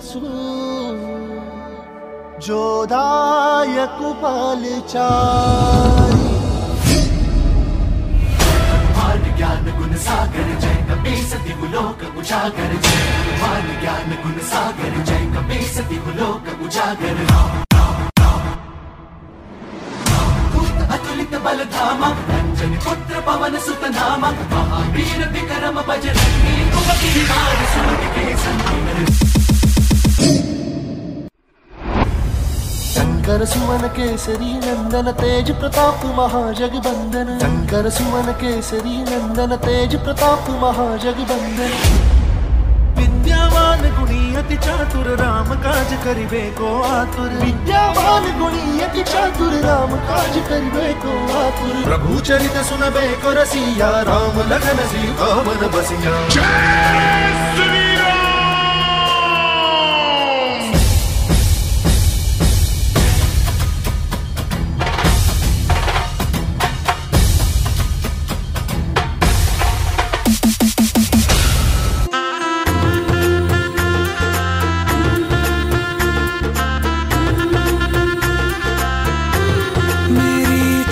మనసు जोदायकु पालचारी मान ज्ञान गुण सागर जय कपी सती लोक उजागर जय मान ज्ञान गुण सागर जय कपी सती लोक उजागर अतुलित बल धामा अंजनी पुत्र पवन सुत नामा महावीर विक्रम बजरंगी कुमति निवार सूर्य के संकीर्ण शंकर सुमन केसरी नंदन तेज प्रताप महाजगबंदन शंकर सुमन केसरी नंदन तेज प्रताप महाजगबंदन विद्यावान गुणी अति चातुर राम काज करिबे को आतुर विद्यावान गुणी अति चातुर राम काज करिबे को आतुर प्रभु चरित सुनबे को रसिया राम लखन सीता मन बसिया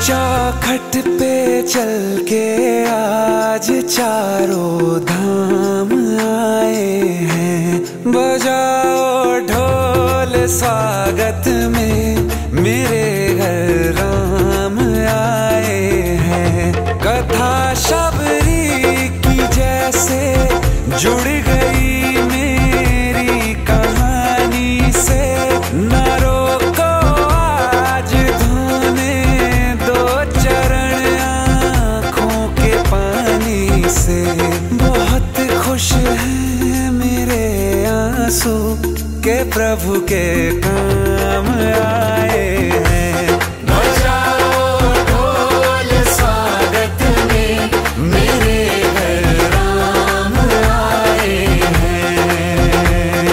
चौखट पे चल के आज चारों धाम आए हैं बजाओ ढोल स्वागत में मेरे घर राम आए हैं कथा शबरी की जैसे जुड़ गई मेरी कहानी से न रोको आज धोने से बहुत खुश हैं मेरे आंसू के प्रभु के काम आए हैं बजाओ ढोल स्वागत में मेरे घर राम आए हैं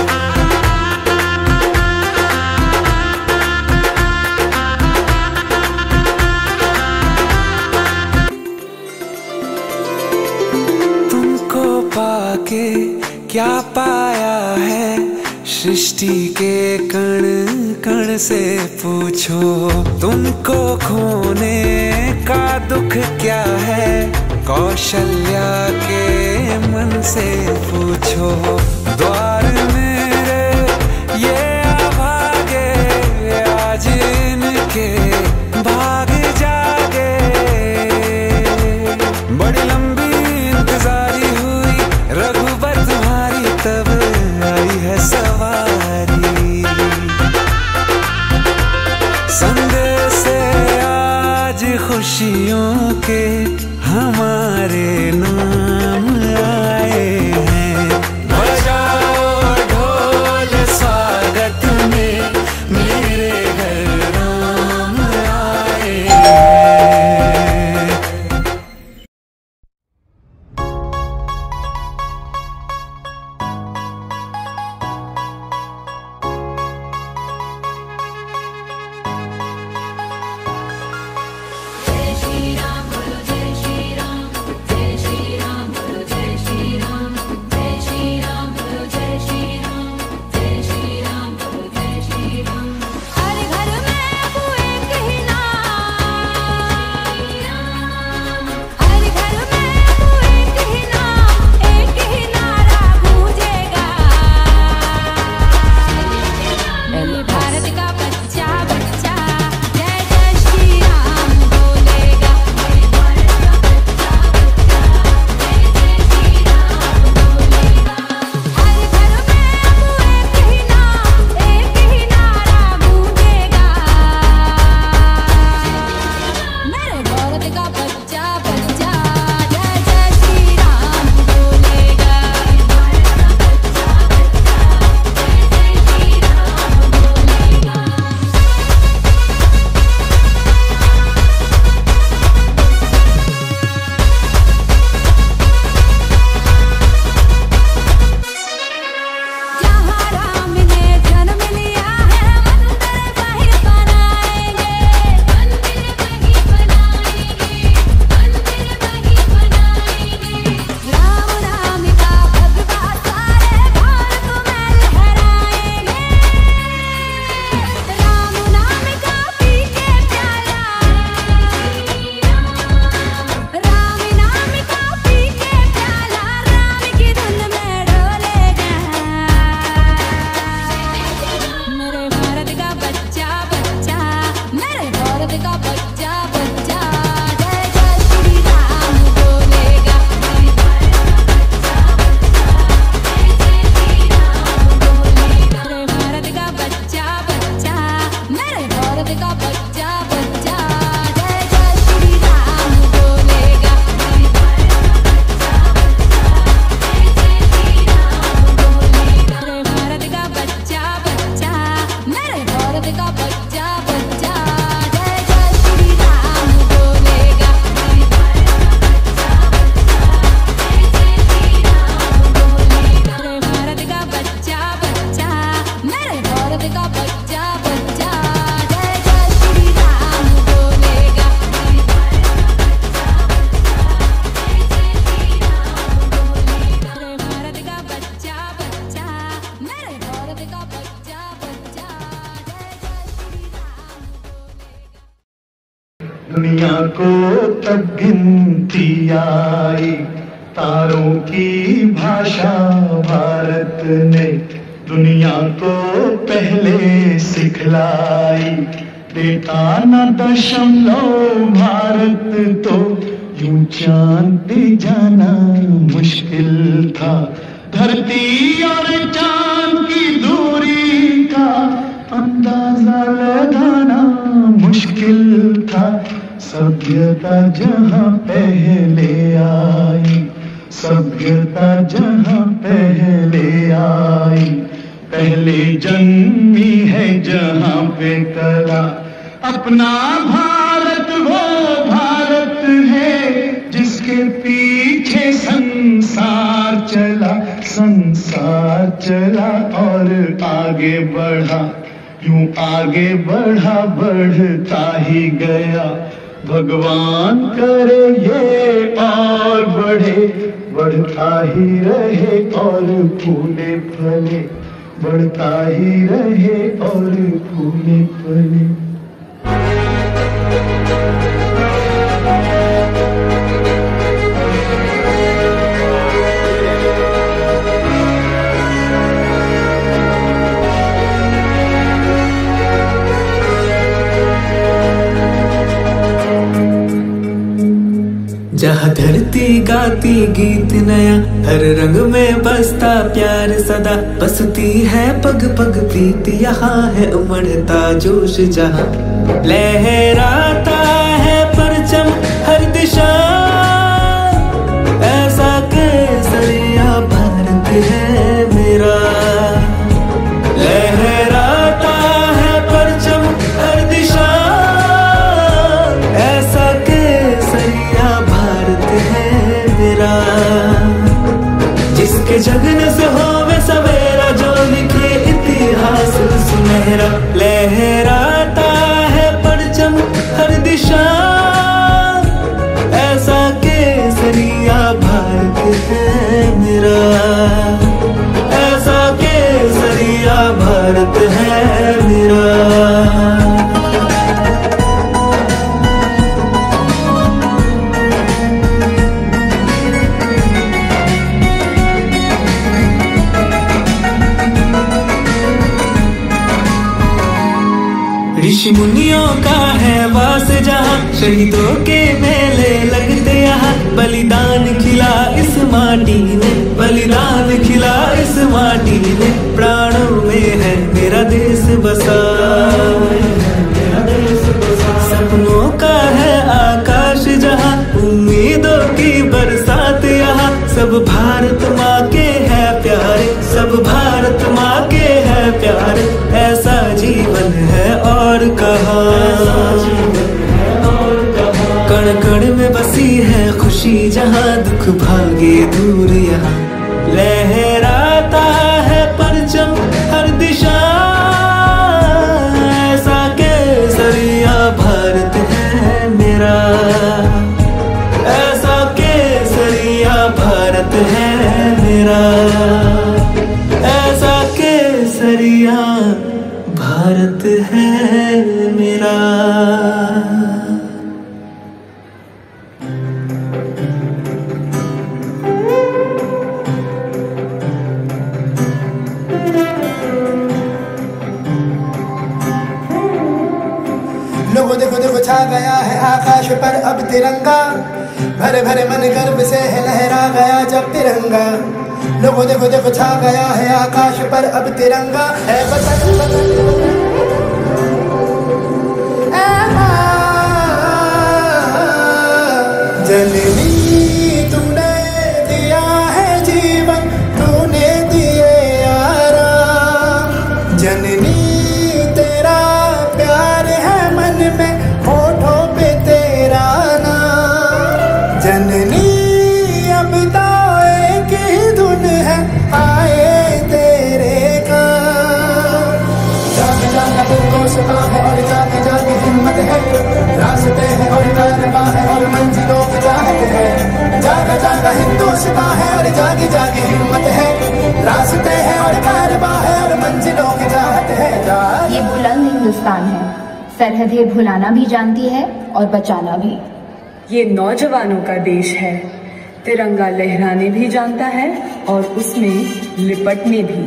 पाके क्या पाया है सृष्टि के कण कण से पूछो तुमको खोने का दुख क्या है कौशल्या के मन से पूछो द्वार मेरे ये अभागे आज इनके भाग जागे बड़ी लंबी इंतजारी हुई रघुबर तुम्हारी तब आई है सवारी संदेश से आज खुशियों के हमारे नाम आए हैं बजाओ ढोल स्वागत में मेरे घर राम आए हैं जय श्री राम बोलो जय श्री राम दुनिया को तब गिनती आई, तारों की भाषा भारत ने दुनिया को पहले सिखलाई। बेटा न दशमलव भारत तो यूं चांद पे जाना मुश्किल था। धरती और चांद की दूरी का अंदाजा लगाना मुश्किल था। सभ्यता जहां पहले आई, सभ्यता जहां पहले आई, पहले जन्मी है जहां पे कला। अपना भारत वो भारत है जिसके पीछे संसार चला, संसार चला और आगे बढ़ा, यूं आगे बढ़ा बढ़ता ही गया। भगवान करे ये और बढ़े, बढ़ता ही रहे और फूले फले, बढ़ता ही रहे और फूले फले। जहाँ धरती गाती गीत नया, हर रंग में बसता प्यार सदा। बसती है पग पग प्रीत, यहाँ है उमड़ता जोश जहाँ। लहराता है परचम हर दिशा, ऐसा केसरिया भारत है मेरा। लहराता है परचम हर दिशा, ऐसा केसरिया भारत है मेरा। जिसके जगने से होवे सवेरा, जो लिखे इतिहास सुनहरा। लहराता है परचम हर दिशा, ऐसा केसरिया भारत है मेरा। ऐसा केसरिया भारत है मेरा। ऋषि मुनियों का है वास जहाँ, शहीदों के मेले लगते यहाँ। बलिदान खिला इस माटी ने, बलिदान खिला इस माटी ने। प्राणों में है मेरा देश बसा, सपनों का है आकाश जहाँ। उम्मीदों की बरसात यहाँ। सब भारत माँ के है प्यारे, सब भारत माँ के है प्यारे। ऐसा जीवन है और कहाँ, कण कण में बसी है खुशी जहाँ। दुख भागे दूर यहाँ, लहराता है परचम हर दिशा। ऐसा केसरिया भारत है मेरा, ऐसा केसरिया भारत है मेरा। ऐसा केसरिया भारत है मेरा। लोगों देखो देखो छा गया है आकाश पर अब तिरंगा। भरे भरे मन गर्व से है लहरा गया जब तिरंगा। लोगों देखो देखो छा गया है आकाश पर अब तिरंगा। है वतन वतन जननी तूने दिया है जीवन, तूने दिए आराम। जननी तेरा प्यार है मन में, होठों पे तेरा नाम। जननी अब तो एक ही धुन है, आए तेरे काम। जाग जाग निर्दोषता है और जाग जाग हिम्मत है। रास्ते हैं और कारवा है और मंजिलों की चाहत है। जाग जाग हिंदुस्ता है और जाग जाग हिम्मत है। रास्ते हैं और कारवा है और मंजिलों की चाहत है। ये बुलंद हिंदुस्तान है, सरहदें भुलाना भी जानती है और बचाना भी। ये नौजवानों का देश है, तिरंगा लहराने भी जानता है और उसमें लिपटने भी।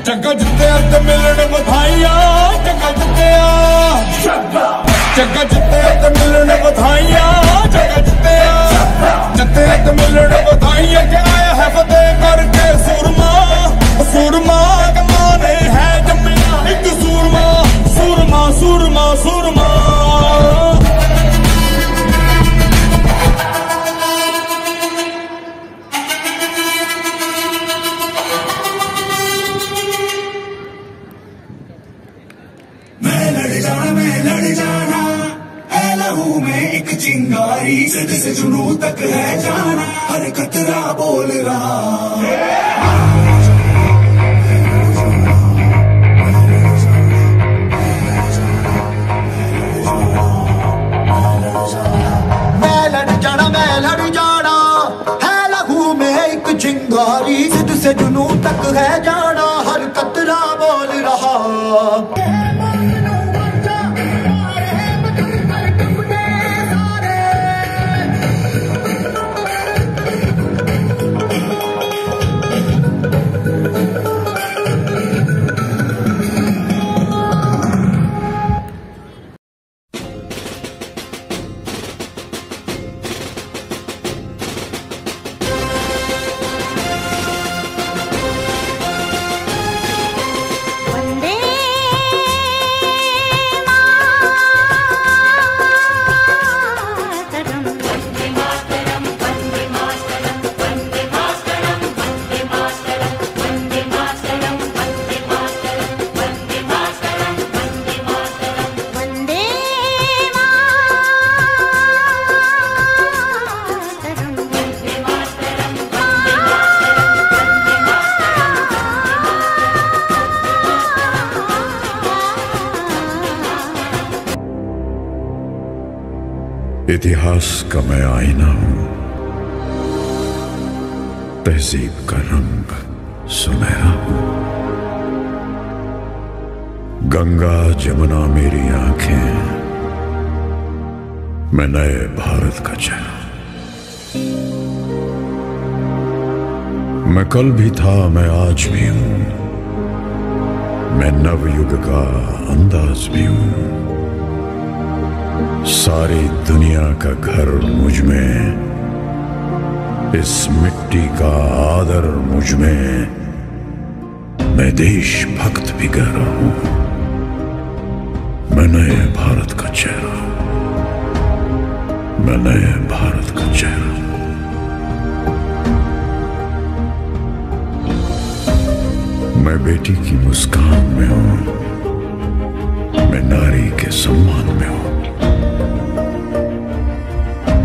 चंगा जिते अद मिलने बधाइयां, चंगा जिते अद मिलने बधाइयां, जिते अद मिलने बधाइयां। क्या आया है फतेह करके सूरमा, सूरमा कमाने है जमिया एक सूरमा, सूरमा सूरमा सूरमा। चिंगारी जिद से जुनू तक है जाना, हर कतरा बोल रहा। मैं लड़ जाना है लहू में एक चिंगारी, जिद से जुनू तक है जाना, हर कतरा बोल रहा। इतिहास का मैं आईना हूं, तहजीब का रंग सुनहरा हूं। गंगा जमुना मेरी आंखें, मैं नए भारत का चेहरा। मैं कल भी था, मैं आज भी हूं, मैं नवयुग का अंदाज भी हूं। सारी दुनिया का घर मुझ में, इस मिट्टी का आदर मुझ में, मैं देशभक्त भी गहरा हूं। मैं नए भारत का चेहरा, मैं नए भारत का चेहरा। मैं बेटी की मुस्कान में हूं, मैं नारी के सम्मान में हूं।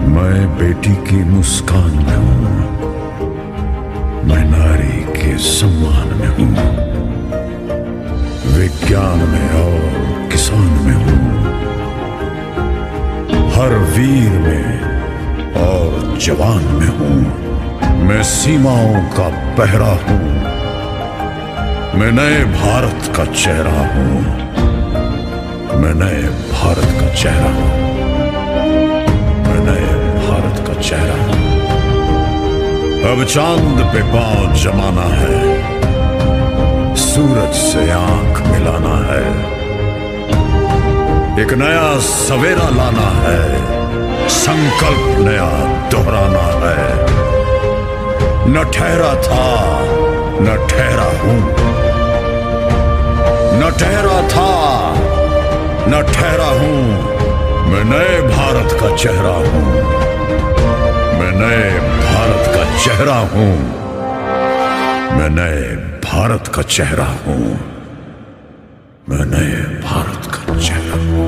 मैं बेटी की मुस्कान में हूं, मैं नारी के सम्मान में हूं। विज्ञान में और किसान में हूं, हर वीर में और जवान में हूं। मैं सीमाओं का पहरा हूं, मैं नए भारत का चेहरा हूं। मैं नए भारत का चेहरा हूं, मैं नए भारत का चेहरा हूं। अब चांद पे पांव जमाना है, सूरज से आंख मिलाना है। एक नया सवेरा लाना है, संकल्प नया दोहराना है। न ठहरा था, न ठहरा हूं, न ठहरा था, न ठहरा हूं। मैं नए भारत का चेहरा हूं, मैं नए भारत का चेहरा हूं, मैं नए भारत का चेहरा हूं, मैं नए भारत का चेहरा हूं।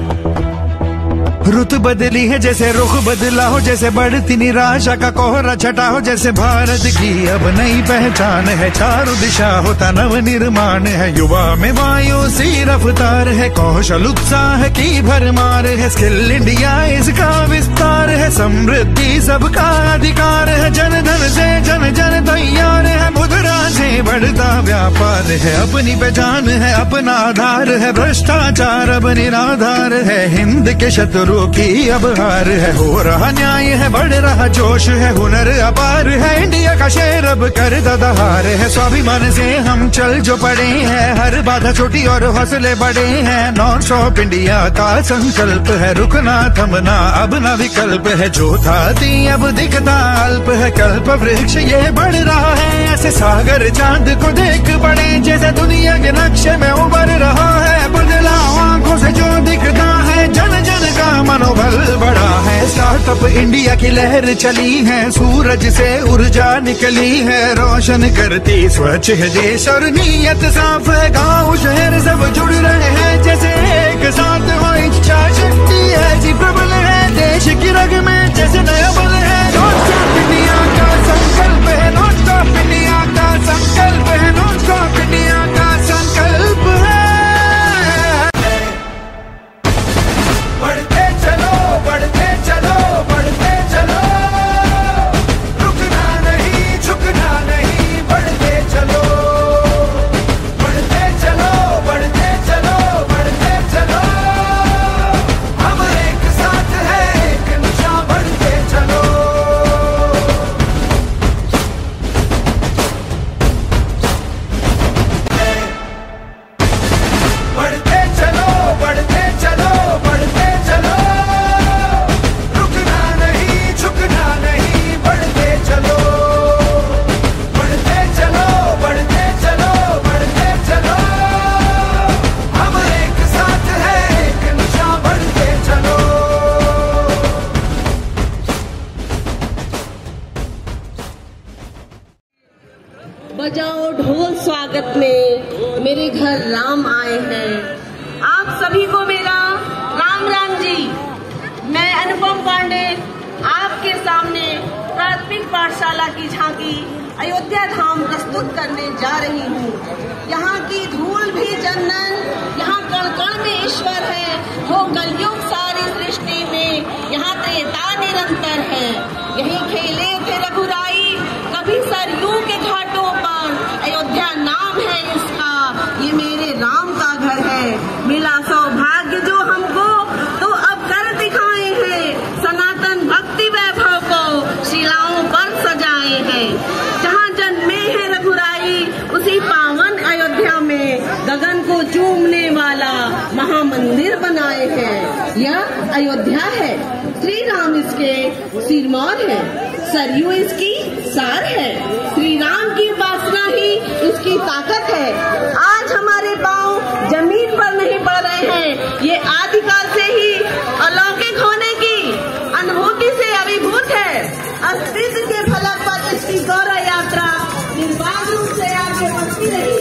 रुत बदली है जैसे रुख बदला हो, जैसे बढ़ती निराशा का कोहरा छटा हो, जैसे भारत की अब नई पहचान है, चारों दिशा होता नव निर्माण है। युवा में वायु सी रफ्तार है, कौशल उत्साह की भरमार है, स्किल इंडिया इसका विस्तार है, समृद्धि सबका अधिकार है, जन धन से जन जन तैयार है, मुद्रा से बढ़ता व्यापार है, अपनी पहचान है अपना आधार है, भ्रष्टाचार अब निराधार है, हिंद के शत्रु की अब हार है, हो रहा न्याय है बढ़ रहा जोश है, हुनर अपार है, इंडिया का शेर अब कर दहार है, स्वाभिमान से हम चल जो पड़े हैं, हर बाधा छोटी और हौसले बड़े हैं, नॉन स्टॉप इंडिया का संकल्प है, रुकना थमना अब ना विकल्प है, जो था ती अब दिखता अल्प है, कल्प वृक्ष ये बढ़ रहा है, ऐसे सागर चांद को देख पड़े, जैसे दुनिया के नक्शे में उभर रहा है, बदलाव आंखों से जो दिखता है, जन जन का मनोबल बढ़ा है, स्टार्टअप इंडिया की लहर चली है, सूरज से ऊर्जा निकली है, रोशन करती स्वच्छ है देश और नीयत साफ है, गांव शहर सब जुड़ रहे हैं, जैसे एक साथ हो इच्छा शक्ति है, जी प्रबल है देश की रग में, जैसे नया बल है, नॉन स्टॉप इंडिया का संकल्प है, नॉन स्टॉप इंडिया का संकल्प है, नॉन स्टॉप इंडिया का संकल्प है। बढ़ते चलो बढ़ते चलो बढ़ते चलो, रुकना नहीं झुकना नहीं, बढ़ते चलो बढ़ते चलो बढ़ते चलो बढ़ते चलो, हम एक साथ है एक निशान, बढ़ते चलो। बढ़ते चलो बढ़ते चलो बढ़ते चलो, रुकना नहीं झुकना नहीं, बढ़ते चलो बढ़ते चलो बढ़ते चलो बढ़ते चलो, हम एक साथ है एक निशान, बढ़ते चलो। बजाओ ढोल स्वागत में, मेरे घर राम आए हैं। आप सभी को मेरा राम राम जी। मैं अनुपम पांडे आपके सामने प्राथमिक पाठशाला की झांकी अयोध्या धाम प्रस्तुत करने जा रही हूँ। यहाँ की धूल भी चंदन, यहाँ कण कण में ईश्वर है, हो कलयुग सारी सृष्टि में, यहाँ त्रेता निरंतर है। यही खेले थे रघुराई कभी सरयू के घाटों पर, अयोध्या नाम है इसका, ये मेरे राम का घर है। मिला सौभाग्य जो हमको तो अब कर दिखाए हैं, सनातन भक्ति वैभव को शिलाओं पर सजाए हैं। जहाँ जन्मे हैं रघुराई उसी पावन अयोध्या में, गगन को चूमने वाला महामंदिर बनाए हैं। यह अयोध्या है, श्री राम इसके सिरमौर है, सरयू इसकी सार है, श्री राम की उपासना ही इसकी ताकत है। आज हमारे पांव जमीन पर नहीं पड़ रहे हैं, ये आदिकाल से ही अलौकिक होने की अनुभूति से अभिभूत है। अस्तित्व के फलक पर इसकी गौरव यात्रा निर्बाध रूप से आगे बढ़ती रही।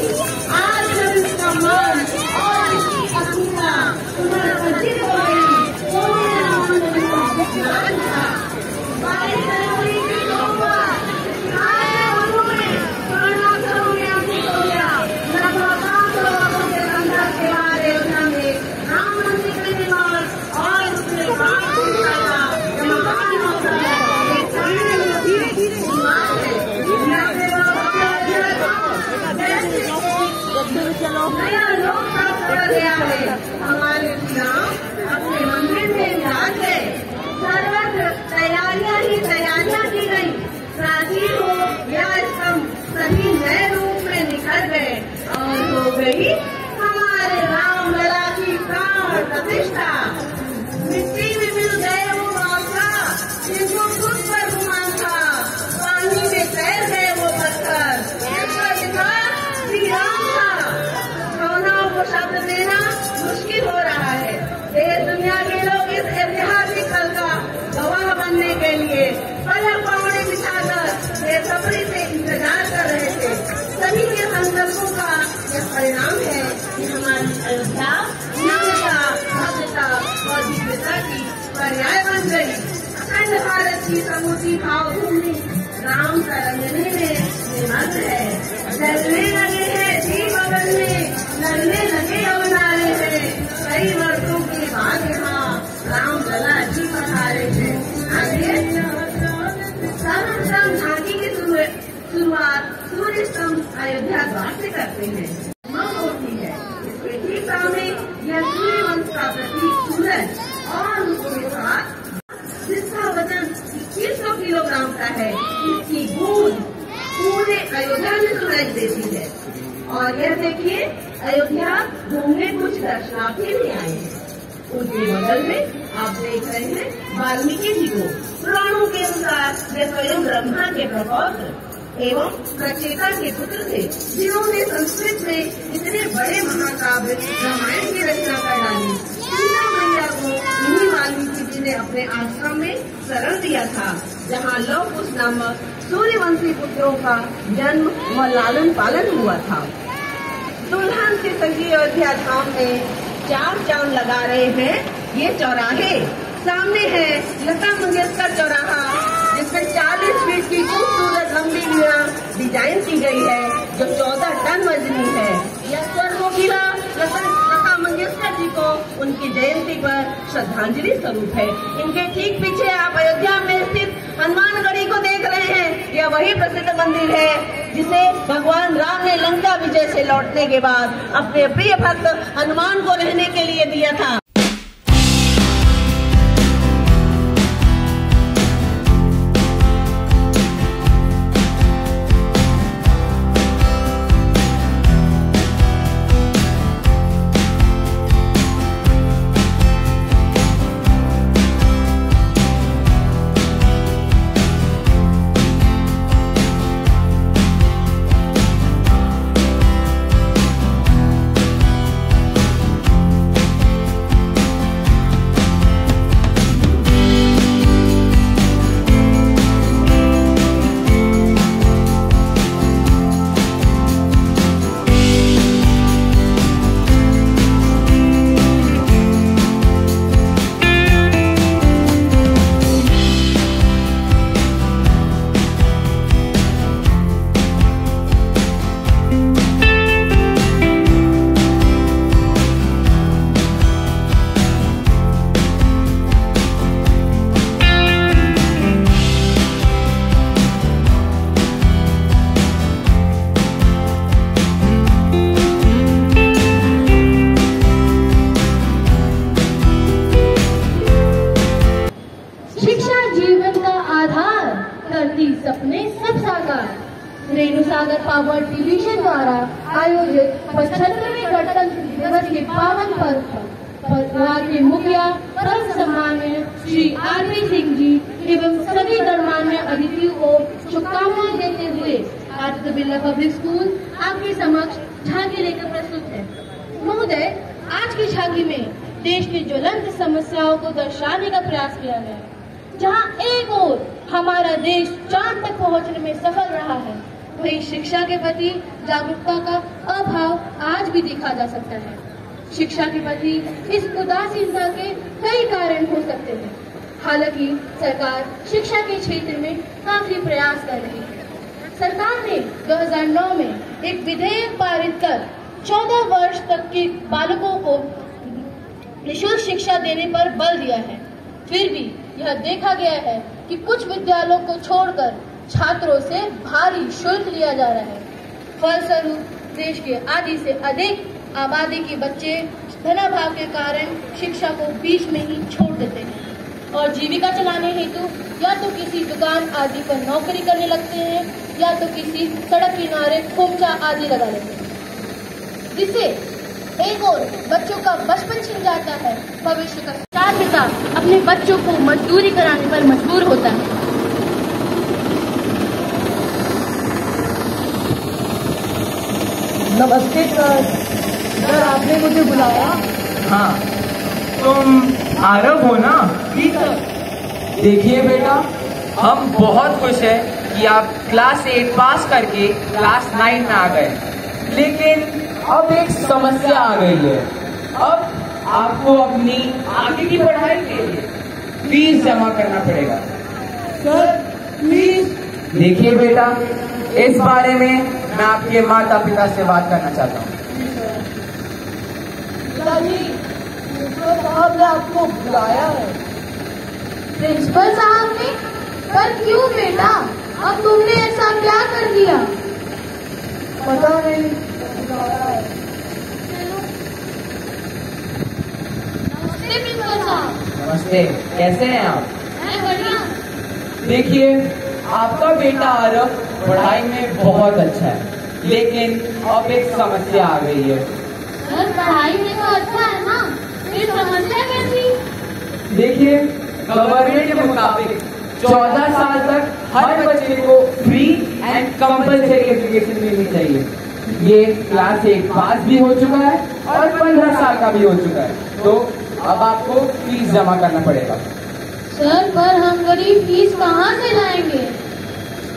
आज जब इसका मन और इसकी अस्मिता पुनर्जीवित हो गई, तो मेरा मन था। हमारे राम अपने मंदिर में विराज है, सर्वत्र की पर्याय बन गई। अखंड भारत की समूची भावभूमि राम तरंगने में निमग्न है। जलने लगे हैं जी बगल में, लड़ने लगे अवनारे हैं। कई वर्षों के बाद यहाँ राम लला जी पधारे हैं। आइए सर्वप्रथम झांकी की शुरुआत सूर्य स्तंभ अयोध्या द्वार से करते हैं। होती है इसके ठीक सामने यह सूर्य वंश का प्रतीक सूरज और उसके साथ जिसका वजन 2100 किलोग्राम का है। इसकी गूंज पूरे अयोध्या में सुनाई देती है। और यह देखिए अयोध्या घूमने कुछ दर्शनार्थी भी आए हैं। उनके बगल में आप देख रहे हैं वाल्मीकि जी को। पुराणों के अनुसार वे स्वयं ब्रह्मा के प्रपौत्र एवं प्रचेता के पुत्र थे, जिन्होंने संस्कृत में इतने बड़े महाकाव्य रामायण की रचना कर डाली। सीता मैया को इन्हीं वाल्मीकि जी ने अपने आश्रम में शरण दिया था, जहाँ लव कुश नामक सूर्यवंशी पुत्रों का जन्म व लालन पालन हुआ था। दुल्हन से सजी अयोध्या धाम में 4 चांद लगा रहे हैं ये चौराहे। सामने है लता मंगेशकर चौराहा, जिसमें 40 फीट की खूबसूरत लंबी मीणा डिजाइन की गई है, जो 14 टन वजनी है। यह स्वर्णमुखीला लता मंगेशकर जी को उनकी जयंती पर श्रद्धांजलि स्वरूप है। इनके ठीक पीछे आप अयोध्या में स्थित हनुमानगढ़ी को देख रहे हैं। यह वही प्रसिद्ध मंदिर है जिसे भगवान राम ने लंका विजय से लौटने के बाद अपने प्रिय भक्त हनुमान को रहने के लिए दिया था। रेणुसागर पावर डिवीजन द्वारा आयोजित 75वें गणतंत्र दिवस के पावन पर्व पर विभाग के मुखिया परम सम्माननीय श्री आरपी सिंह जी एवं सभी गणमान्य अतिथियों को शुभकामनाएं देते हुए आदित्य बिरला पब्लिक स्कूल आपके समक्ष झांकी लेकर प्रस्तुत है। महोदय, आज की झांकी में देश की ज्वलंत समस्याओं को दर्शाने का प्रयास किया गया है। जहां एक ओर हमारा देश चांद तक पहुंचने में सफल रहा है, वहीं शिक्षा के प्रति जागरूकता का अभाव आज भी देखा जा सकता है। शिक्षा के प्रति इस उदासीनता के कई कारण हो सकते हैं। हालांकि सरकार शिक्षा के क्षेत्र में काफी प्रयास कर रही है। सरकार ने 2009 में एक विधेयक पारित कर 14 वर्ष तक के बालकों को निःशुल्क शिक्षा देने पर बल दिया है। फिर भी यह देखा गया है कि कुछ विद्यालयों को छोड़कर छात्रों से भारी शुल्क लिया जा रहा है। फलस्वरूप देश के आधी से अधिक आबादी के बच्चे धनाभाव के कारण शिक्षा को बीच में ही छोड़ देते हैं और जीविका चलाने हेतु या तो किसी दुकान आदि पर नौकरी करने लगते हैं या तो किसी सड़क किनारे खोमचा आदि लगा लेते हैं, जिससे एक और बच्चों का बचपन छिन जाता है। भविष्य का चार पिता अपने बच्चों को मजदूरी कराने पर मजबूर होता है। नमस्ते सर, आपने मुझे बुलाया? हाँ, तुम आरव हो ना? जी सर। देखिए बेटा, हम बहुत खुश हैं कि आप क्लास 8 पास करके क्लास 9 में आ गए, लेकिन अब एक समस्या आ गई है। अब आपको अपनी आगे की पढ़ाई के लिए फीस जमा करना पड़ेगा। Sir please. देखिए बेटा, इस बारे में मैं आपके माता पिता से बात करना चाहता हूँ। पिताजी, प्रिंसिपल साहब ने आपको बुलाया है। प्रिंसिपल साहब ने? पर क्यों बेटा? अब तुमने ऐसा क्या कर दिया? पता नहीं। नमस्ते प्रिंसिपल साहब। नमस्ते, कैसे हैं आप? मैं बढ़िया। देखिए, आपका बेटा आरव पढ़ाई में बहुत अच्छा है, लेकिन अब एक समस्या आ गई है। सर पढ़ाई में तो अच्छा है ना, फिर समस्या कैसी? देखिए, गवर्नमेंट के मुताबिक 14 साल तक हर बच्चे को फ्री एंड कंपल्सरी एजुकेशन मिलनी चाहिए। ये क्लास 8 पास भी हो चुका है और 15 साल का भी हो चुका है, तो अब आपको फीस जमा करना पड़ेगा। सर पर हम गरीब फीस कहाँ से लाएंगे?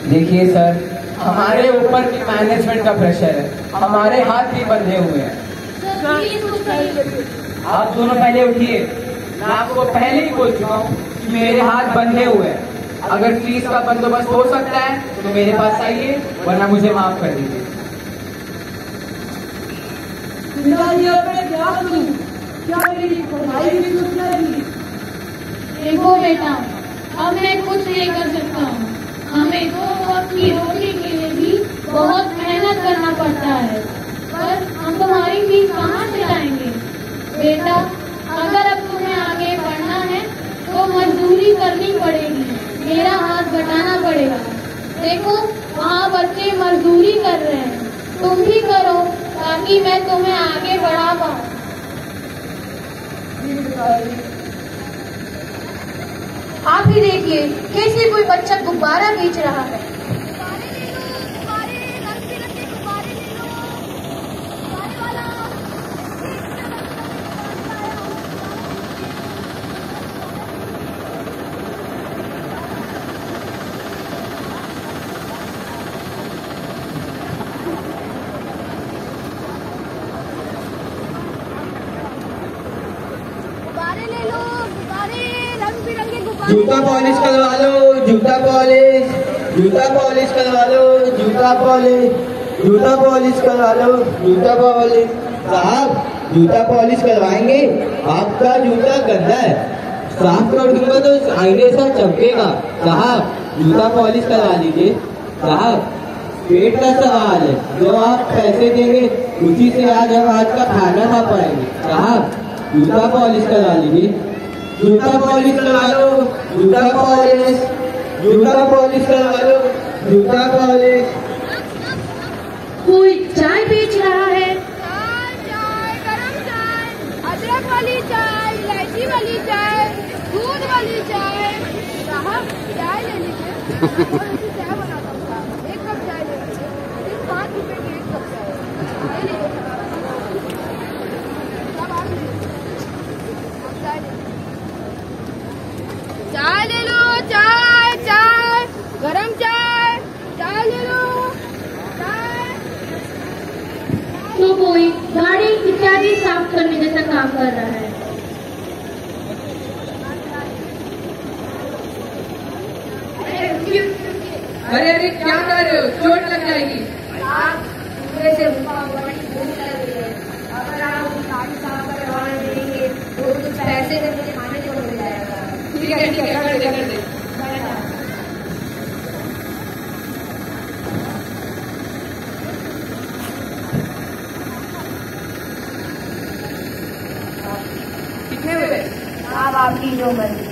देखिए सर, हमारे ऊपर भी मैनेजमेंट का प्रेशर है, हमारे हाथ भी बंधे हुए हैं। सर प्लीज कुछ करिए। आप दोनों पहले उठिए। मैं आपको पहले ही बोल चुका हूँ कि मेरे हाथ बंधे हुए हैं। अगर फीस का बंदोबस्त हो सकता है तो मेरे पास आइए, वरना मुझे माफ कर दीजिए। पिताजी अब मैं क्या करूं? क्या मेरी पढ़ाई भी रुक जाएगी? देखो बेटा, अब मैं कुछ नहीं कर सकता हूँ। हमें 2 वक्त की रोटी के लिए भी बहुत मेहनत करना पड़ता है, पर हम तुम्हारी फीस कहाँ से लाएंगे? बेटा, अगर अब तुम्हें आगे बढ़ना है तो मजदूरी करनी पड़ेगी, मेरा हाथ बटाना पड़ेगा। देखो वहाँ बच्चे मजदूरी कर रहे हैं, तुम भी करो ताकि मैं तुम्हें आगे बढ़ा पाऊँ। आप ही देखिए, कैसे कोई बच्चा गुब्बारा बेच रहा है। जूता पॉलिश करवा लो, जूता पॉलिश, जूता पॉलिश करवा लो, जूता पॉलिश, जूता पॉलिश करवा लो, जूता पॉलिश। साहब जूता पॉलिश करवाएंगे? आपका जूता गंदा है, साफ कर दूंगा तो आईने से चमकेगा। साहब जूता पॉलिश करवा लीजिए। साहब पेट का सवाल है, जो आप पैसे देंगे उसी से आज हम आज का खाना खा पाएंगे। साहब जूता पॉलिश करवा लीजिए। जूता पॉलिश करवा लो, जूता पॉलिश, जूता पॉलिश करवा लो, जूता पॉलिश। कोई चाय बेच रहा है। चाय, गरम चाय, अदरक वाली चाय, इलायची वाली चाय, दूध वाली चाय। साहब चाय ले लीजिए। चाय बनाता हूँ साहब, 1 कप चाय ले लीजिए। 5 रुपए की 1 कप चाय ले लीजिए। चाय ले लो, चाय, चाय, गरम चाय, चाय ले लो, चाय। तो कोई गाड़ी इत्यादि साफ करने जैसा काम कर रहा है। अरे अरे क्या कर रहे हो? चोट लग जाएगी। अगर आप गाड़ी साफ करवाने देंगे तो कुछ पैसे से मुझे खाने को मिल जाएगा। ठीक है ठीक है, कर दे कर दे। कितने हुए? आप आपकी जो मर्जी।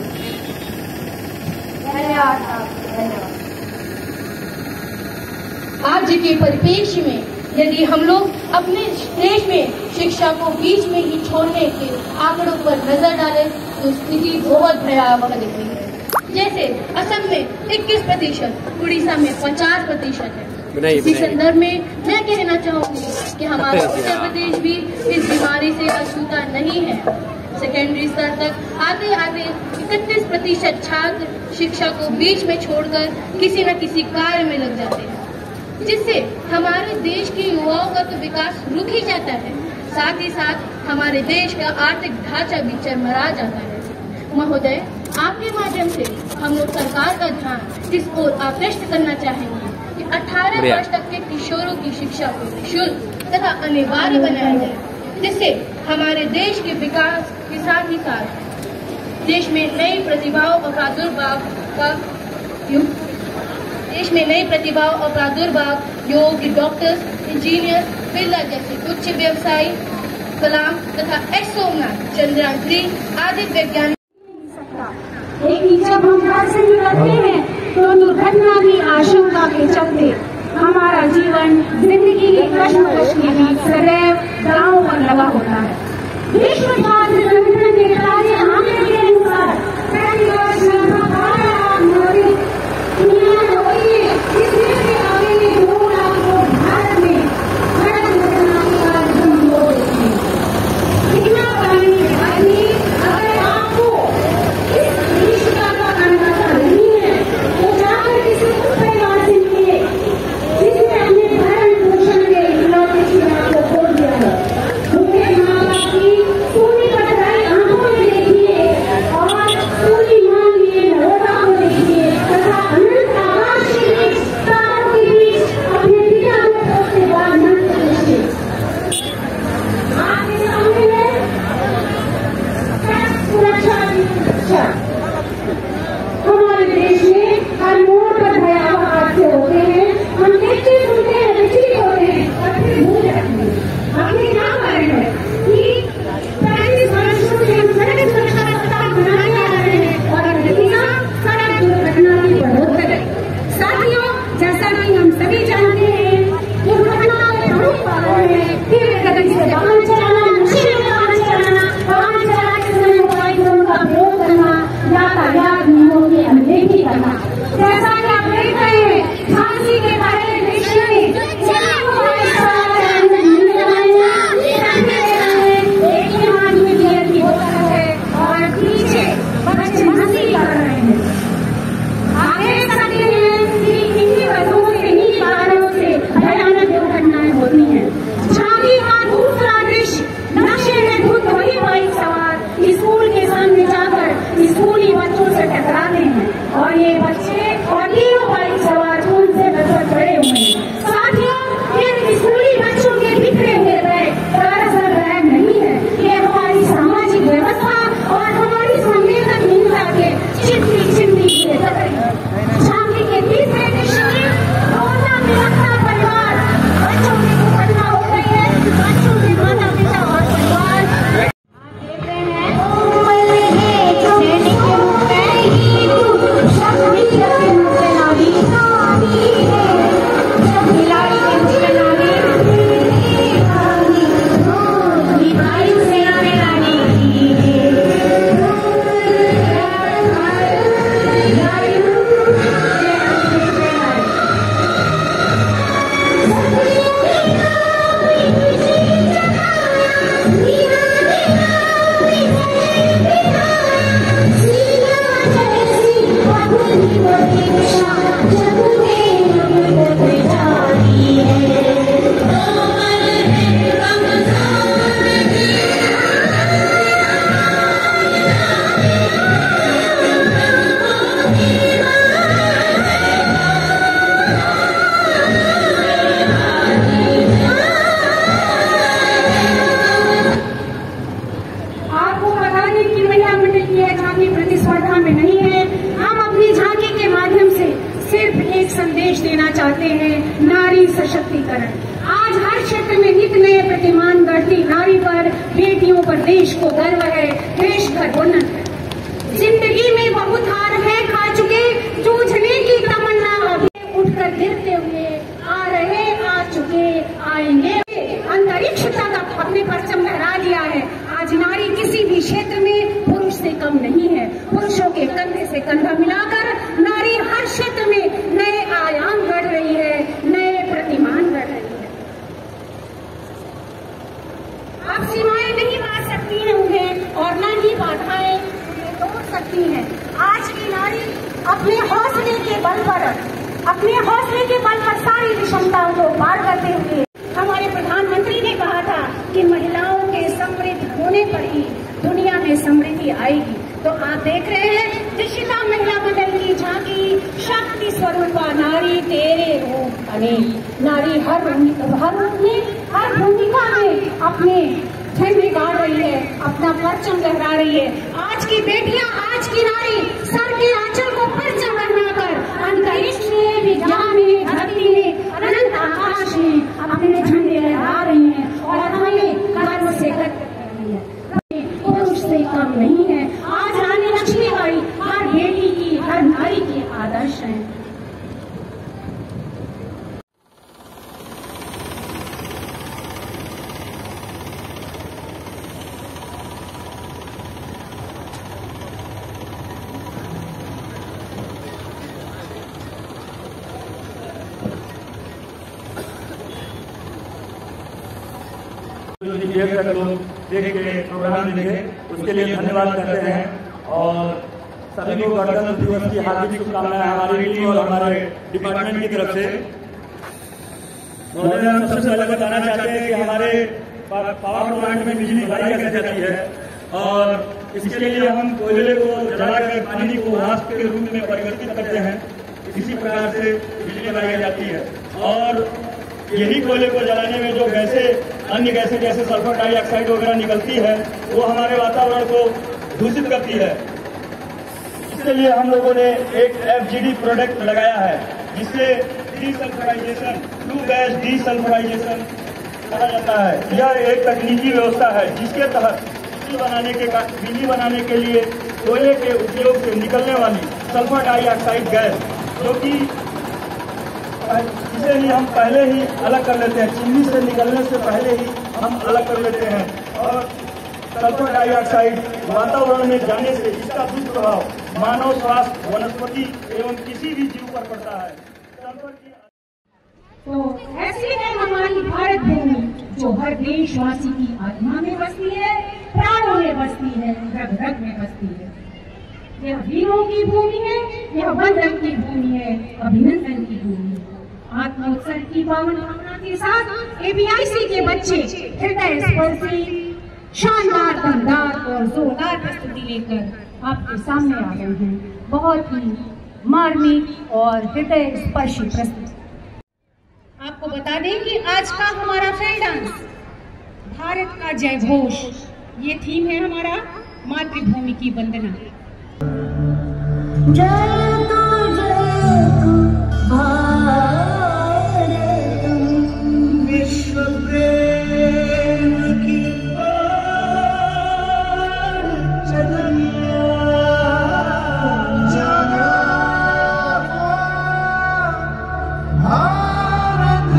धन्यवाद साहब, धन्यवाद। आज के परिप्रेक्ष्य में यदि हम लोग अपने देश में शिक्षा को बीच में ही छोड़ने के आंकड़ों पर नजर डालें तो स्थिति बहुत भयावह दिख रही है। जैसे असम में 21%, उड़ीसा में 50% है। इसी संदर्भ में मैं कहना चाहूंगी कि हमारा उत्तर प्रदेश भी इस बीमारी से अछूता नहीं है। सेकेंडरी स्तर तक आते आते 31% छात्र शिक्षा को बीच में छोड़कर किसी न किसी कार्य में लग जाते हैं, जिससे हमारे देश के युवाओं का तो विकास रुक ही जाता है, साथ ही साथ हमारे देश का आर्थिक ढांचा भी चरमरा जाता है। महोदय, आपके माध्यम से हम लोग सरकार का ध्यान इस ओर आकृष्ट करना चाहेंगे कि 18 वर्ष तक के किशोरों की शिक्षा को निःशुल्क तथा अनिवार्य बनाया जाए, जिससे हमारे देश के विकास के साथ ही साथ देश में नई प्रतिभाओं और प्रादुर्भाव योग्य डॉक्टर्स, इंजीनियर, बिरला जैसे उच्च व्यवसायी, कलाम तथा एस सोमनाथ, चंद्रयान 3 आदि वैज्ञानिक। लेकिन जब हम घर से निकलते हैं तो दुर्घटना की आशंका के चलते हमारा जीवन जिंदगी के कश्मकश के बीच सदैव दांव पर लगा होता है। विश्व स्वास्थ्य संगठन के ताजे आंकड़े के अनुसार प्रति वर्ष लगभग 12 लाख नागरिक दुनिया में होती है, जिसमें से आगे के 2 लाख लोग भारत में सड़क दुर्घटना के कारण जन्म हो देते हैं। इतना करने के बाद भी अगर आपको इस निष्ठा का अंदाजा नहीं है तो जाकर किसी उस परिवार से मिलिए जिसने अपने भरण पोषण के इकलौते चिराग को खोल दिया है। उनके माँ बाप की सोनी कटराई आंखों में देखिए और सोनी माँ लिए नरोटा को देखिए तथा अनंत आकाश के बीच तारों के बीच अपने पिता को खोजते बाद मन को देखिए। आपके सामने है सड़क सुरक्षा की सुरक्षा। हमारे देश में हर मोड़ पर भयावह हादसे होते हैं। हम देखते सुनते हैं, विचलित होते हैं और फिर भूल जाते हैं। आपने क्या कारण है कि 35 वर्षों से हम सड़क सुरक्षा सप्ताह मनाने जा रहे हैं और नतीजा सड़क दुर्घटना की बढ़ोतरी। साथियों, जैसा कि हम सभी जानते हैं, दुर्घटना के प्रमुख कारण है तीव्र गति से वाहन चलाना, नशे में वाहन चलाना, वाहन चलाते समय मोबाइल फोन का प्रयोग करना, यातायात नियमों की अनदेखी करना। जैसा कि आप देख रहे हैं, झांसी के पहले दृश्य में और पीछे बच्चे मस्ती कर रहे हैं। आप देख सकते हैं कि इन्हीं वजहों से, इन्हीं कारणों से भयानक दुर्घटनाएं होती हैं। झांकी का दूसरा दृश्य, नशे में धुत वही बाइक सवार स्कूल के सामने जाकर स्कूली बच्चों से टकराते हैं और ये बच्चे और तीनों बाइक सवार खून से बचकर पड़े हुए हैं। साथियों, इन स्कूली बच्चों के बिखरे हुए बैग दरअसल बैग नहीं है, ये हमारी सामाजिक व्यवस्था और हमारी संवेदनहीनता के चिमटी के झांकी के तीसरे दृश्य में रोजा में रखता परिवार, बच्चों की दुर्घटना हो गई है। बच्चों के माता पिता और परिवार देख रहे हैं सैनिक के रूप में शक्ति के रूप में नारी, खिलाड़ी के रूप में नारी, वायु सेना में नारी, आपको बता दें कि महिला मंडल की यह झांकी प्रतिस्पर्धा में नहीं है। हम अपनी झांकी के माध्यम से सिर्फ एक संदेश देना चाहते हैं, नारी सशक्तिकरण। आज हर क्षेत्र में नित नए प्रतिमान गढ़ती नारी पर, बेटियों पर देश को गर्व है, देश गर्वोन्नत है। जिंदगी में बहुत हार है खा चुके, जूझने की तमन्ना अभी उठकर गिरते हुए आ रहे, आ चुके, आएंगे। अंतरिक्ष तक अपने परचम लहरा दिया है। आज नारी किसी भी क्षेत्र में पुरुष से कम नहीं है। पुरुषों के कंधे से कंधा मिलाकर नारी हर क्षेत्र में नए आयाम गढ़ रही है, नए प्रतिमान गढ़ रही है। आप सीमाएं नहीं बांध सकती हैं उन्हें और न ही बाधाएं उन्हें तोड़ सकती हैं। आज की नारी अपने हौसले के बल पर सारी विषमताओं को पार करते हुए, हमारे प्रधानमंत्री ने कहा था कि महिला आप देख रहे हैं दिशिता महिला मंडल की झांकी, शक्ति स्वरूपा नारी तेरे रूप अनेक। नारी हर भूमिका में अपने झंडे गाड़ रही है, अपना परचम लहरा रही है। आज की बेटियां, आज की नारी सर के आंचल को परचम बनाकर अंतरिक्ष में, विज्ञान में, धरती में, अनंत आकाश में अपने झंडे लहरा रही हैं और हमें गर्व से पुरुष से कम नहीं है। आज रानी लक्ष्मीबाई हर बेटी की, हर नारी की आदर्श है। देर तक लोग देख के प्रोग्राम देखे, उसके लिए धन्यवाद करते हैं। और सभी को गणतंत्र दिवस की हार्दिक शुभकामनाएं हमारी टीम और हमारे डिपार्टमेंट की तरफ से। हम सबसे पहले बताना चाहते हैं कि हमारे पावर प्लांट में बिजली भराई कैसे जाती है, और इसके लिए हम कोयले को जलाकर पानी को वाष्प के रूप में परिवर्तित करते हैं। इसी प्रकार से बिजली बनाई जाती है। और यही कोयले को जलाने में जो गैसें, अन्य गैसें जैसे सल्फर डाइऑक्साइड वगैरह निकलती है, वो हमारे वातावरण को दूषित करती है। इसके लिए हम लोगों ने एक FGD प्रोडक्ट लगाया है, जिससे डीसल्फराइजेशन, फ्लू गैस डीसल्फराइजेशन कहा जाता है। यह एक तकनीकी व्यवस्था है जिसके तहत बिजली बनाने के लिए कोयले के उपयोग से निकलने वाली सल्फर डाइऑक्साइड गैस, जो कि इसे ही हम पहले ही अलग कर लेते हैं, चिमनी से निकलने से पहले ही हम अलग कर लेते हैं। और सल्फर डाइऑक्साइड वातावरण में जाने से इसका दुष्प्रभाव मानव स्वास्थ्य, वनस्पति एवं किसी भी जीव पर पड़ता है। तो ऐसी है हमारी भारत भूमि, जो हर देशवासी की आत्मा में बसती है, प्राणों में बसती है, रग रग में बसती है। यह वीरों की भूमि है, यह वंदन की भूमि है, अभिनंदन की भूमि है। आत्मोत्सव की पावन भावना के साथ ABIC के बच्चे हृदय स्पर्शी, शानदार, दमदार और जोरदार प्रस्तुति लेकर आपके सामने आ गए हैं। बहुत ही मार्मिक और हृदय स्पर्शी प्रस्तुति। आपको बता दें कि आज का हमारा फ्रेंड डांस भारत का जय घोष, ये थीम है हमारा मातृभूमि की वंदना। विश्व प्रेम की चदरिया जाना भारत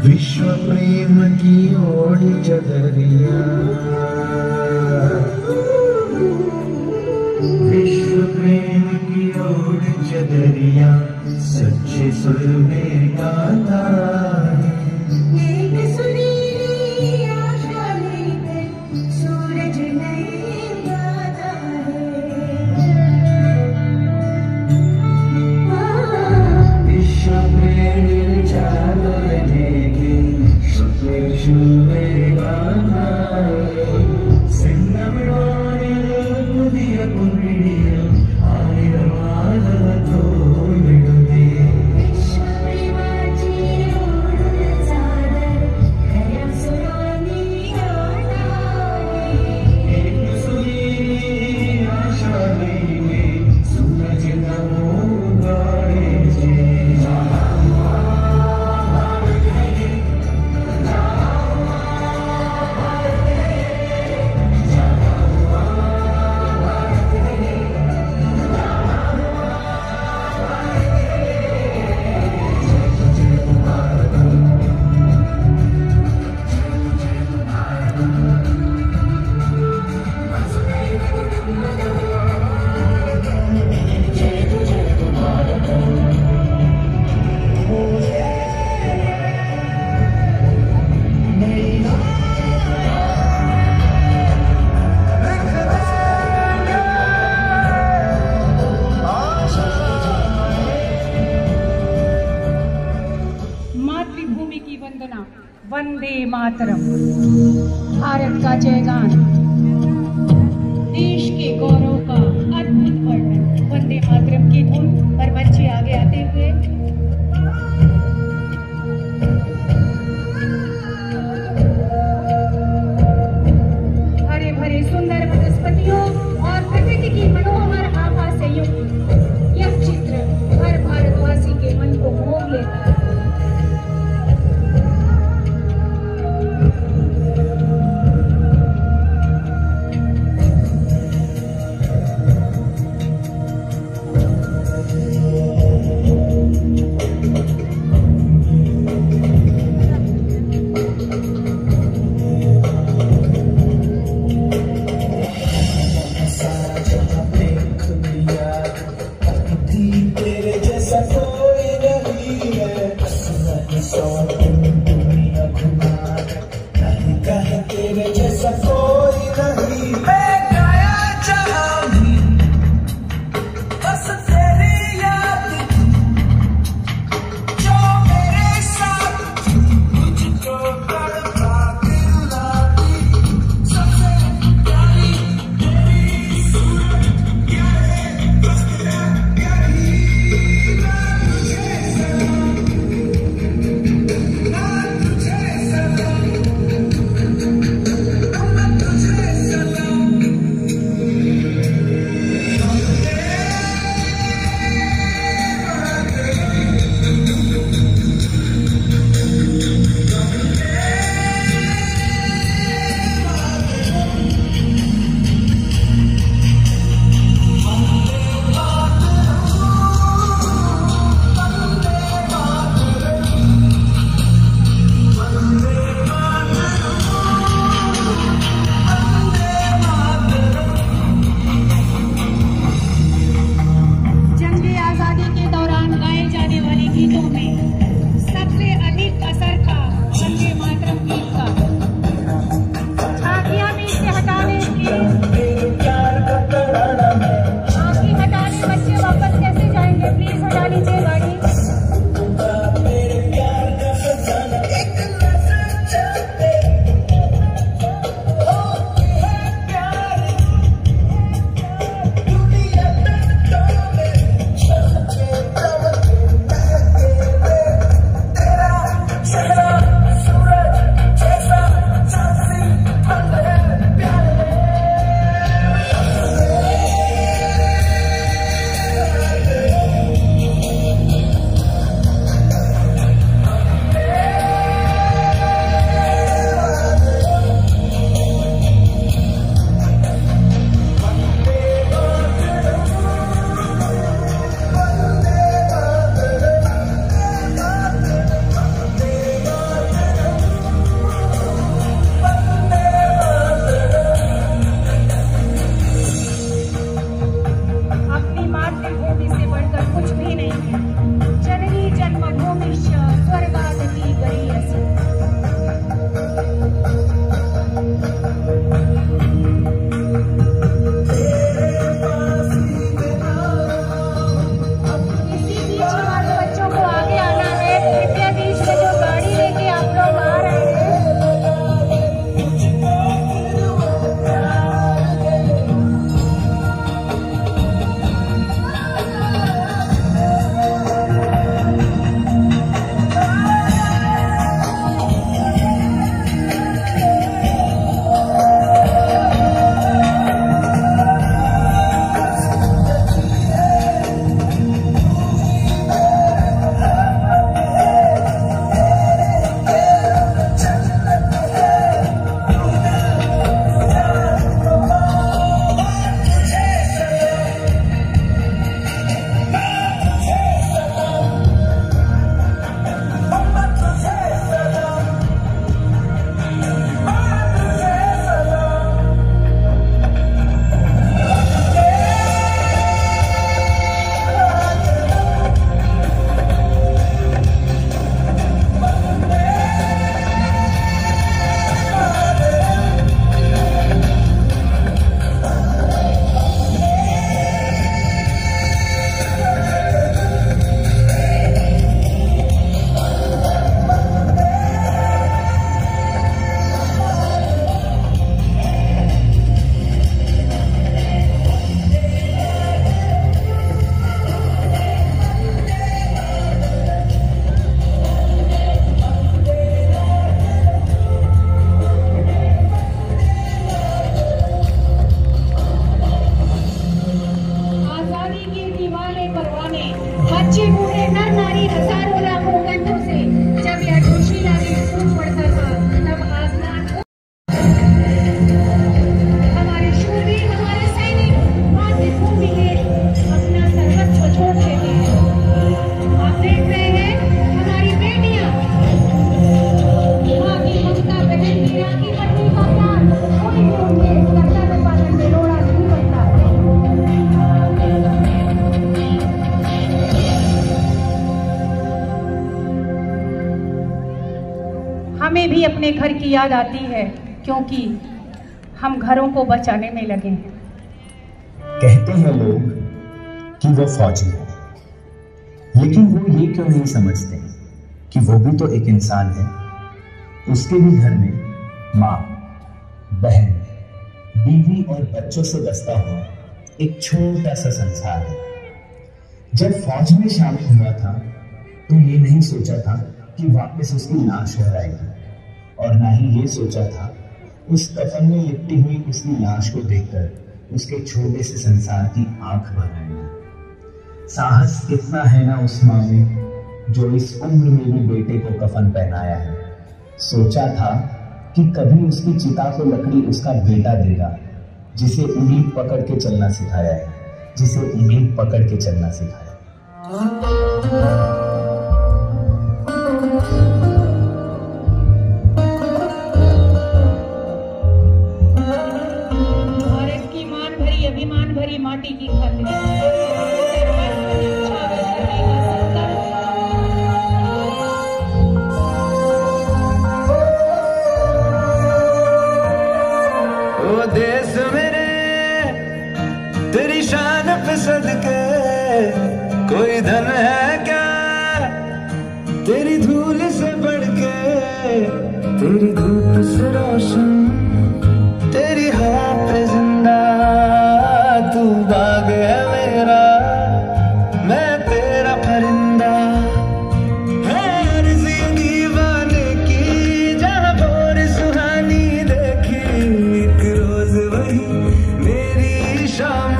विश्व प्रेम की ओर चदरिया, विश्व प्रेम की ओर चदरिया सच्चे सुर में गाता है। एक सुरीली आशा लेके सूरज नहीं गाता है। विश्व प्रेम चादर लेके सच्चे सुर में गाता है। वंदे मातरम। भारत का जयगान, देश के गौरव का अद्भुत वर्णन वंदे मातरम की धुन पर बच्चे आगे आते हुए हरे भरे सुंदर वनस्पतियों और प्रकृति की मनोहर आभा से युक्त यह चित्र हर भारतवासी के मन को मोह लेता है। भी अपने घर की याद आती है, क्योंकि हम घरों को बचाने में लगे हैं। कहते हैं लोग कि वो फौजी है, लेकिन वो ये क्यों नहीं समझते कि वो भी तो एक इंसान है। उसके भी घर में माँ, बहन, बीवी और बच्चों से बसता हुआ एक छोटा सा संसार है। जब फौज में शामिल हुआ था तो ये नहीं सोचा था कि वापस उसकी लाश घर आएगी, और ना ही ये सोचा था उस कफन में लिपटी हुई उसकी लाश को देखकर उसके छोटे से संसार की आंख भर आएगी। साहस कितना है ना उस माँ में जो इस उम्र में भी बेटे को कफन पहनाया है। सोचा था कि कभी उसकी चिता को लकड़ी उसका बेटा देगा, जिसे उम्मीद पकड़ के चलना सिखाया है, जिसे उम्मीद पकड़ के चलना सिखाया। भारत की मान भरी अभिमान भरी माटी की खातिर देश मेरे तेरी शान पे सदके, कोई धन है क्या तेरी धूल से बढ़ के, तेरी धूप से रोशन तेरी हवा पे जिंदा, तू बाग है मेरा मैं तेरा परिंदा। है अर्ज़ी दीवाने की जहाँ भोर सुहानी देखी, एक रोज वही मेरी शाम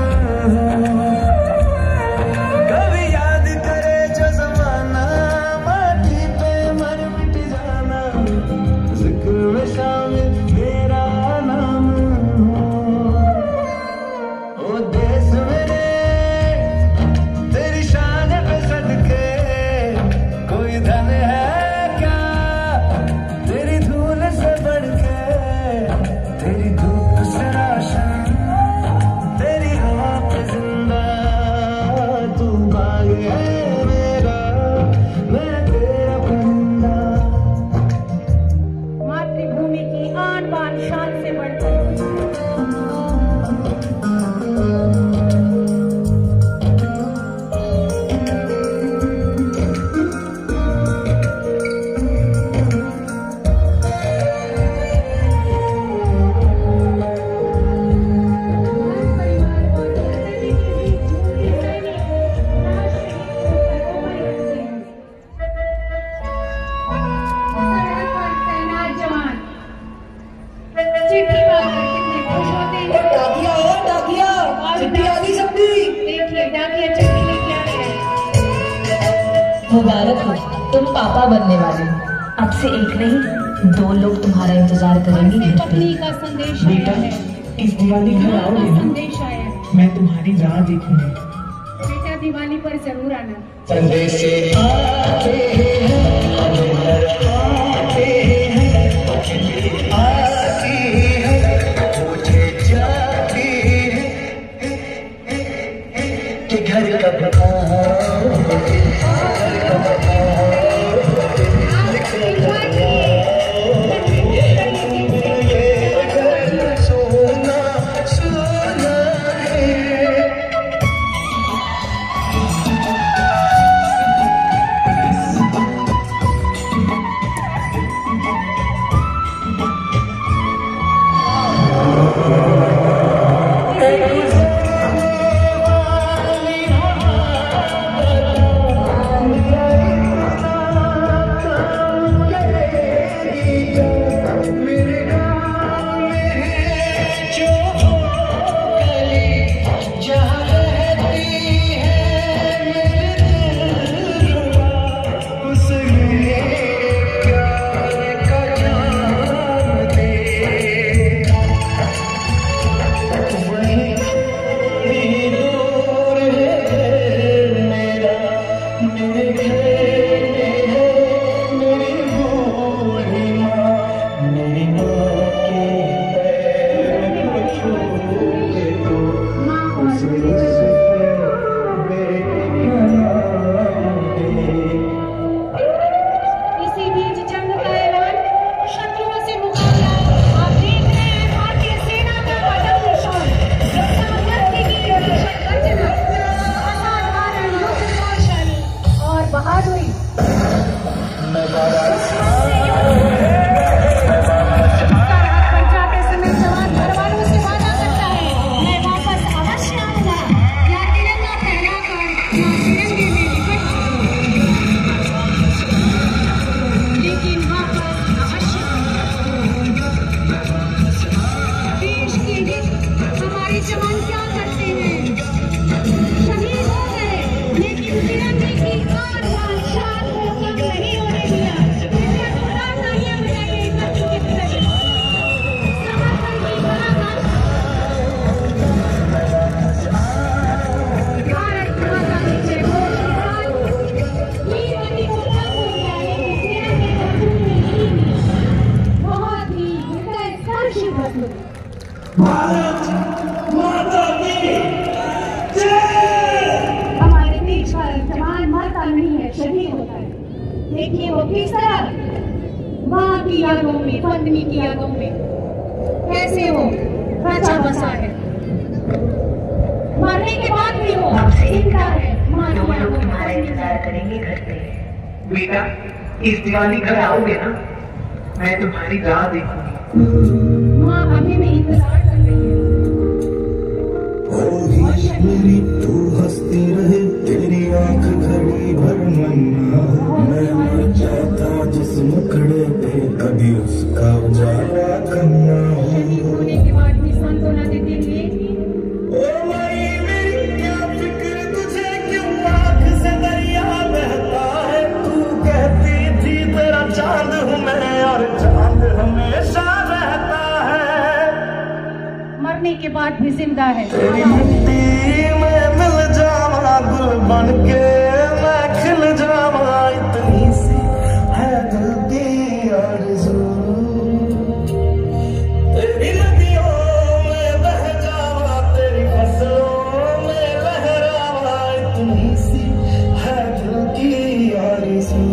कभी याद करे जो जमाना, माटी पे मर मिट जाना, जिक्र में शामिल मेरा नाम। ओ देश मेरे तेरी शान पे सदके, कोई धन है क्या तेरी धूल से बढ़ के, तेरी धूप से रोशन तेरी हवा पे जिंदा, तू बाग है मेरा मैं तेरा परिंदा। मातृभूमि की आन बान शान से बढ़कर तैनात जवान चिट्ठी पाकर कितने खुश होते हैं। डाकिया हो डाकिया, चिट्ठी आ गई सबकी। देखिए डाकिया चिट्ठी लेके आ रहे हैं। मुबारक हो, तुम पापा बनने वाले हो। अब से एक नहीं 2 लोग तुम्हारा इंतजार करेंगे घर पे। पत्नी का संदेश आया है। इस दिवाली घर आओगे ना? संदेश आया है। मैं तुम्हारी राह देखूंगी। बेटा दिवाली पर जरूर आना। संदेश आते हैं आते हैं आती है मुझे जाती है कि घर कब सोना सोना है। प्रस्तुति। भारत माता की जय। हमारे देश का जवान मरता नहीं है, शहीद होता है। देखिए वो किस तरह माँ की यादों में, पत्नी की यादों में कैसे वो बचा बसा है, मरने के बाद भी वो जिंदा है। माँ दो लोग तुम्हारा इंतजार करेंगे घर पे। बेटा इस दिवाली घर आओगे ना, मैं तुम्हारी राह देखूंगी। माँ अभी भी इंतजार कर रही है। मेरी तू हंसती रहे, तेरी आंख घड़ी भर मन्ना। मैं मर जाता जिस मुखड़े पे, कभी उसका उजाला करना। शहीद होने के बाद भी सांत्वना देते हुए, ओ माई मेरी क्या फिक्र तुझे, क्यों आंख से दरिया बहता है। तू कहती थी तेरा चांद हूँ मैं, और चांद हमेशा रहता है। मरने के बाद भी जिंदा है। तेरी मिट्टी में मिल जावा, गुल बन के मैं खिल जावा। इतनी सी है दिल की आरज़ू, तेरी नदियों में बह जावा, तेरी फसलों में लहरावा। इतनी सी है दिल की आरज़ू।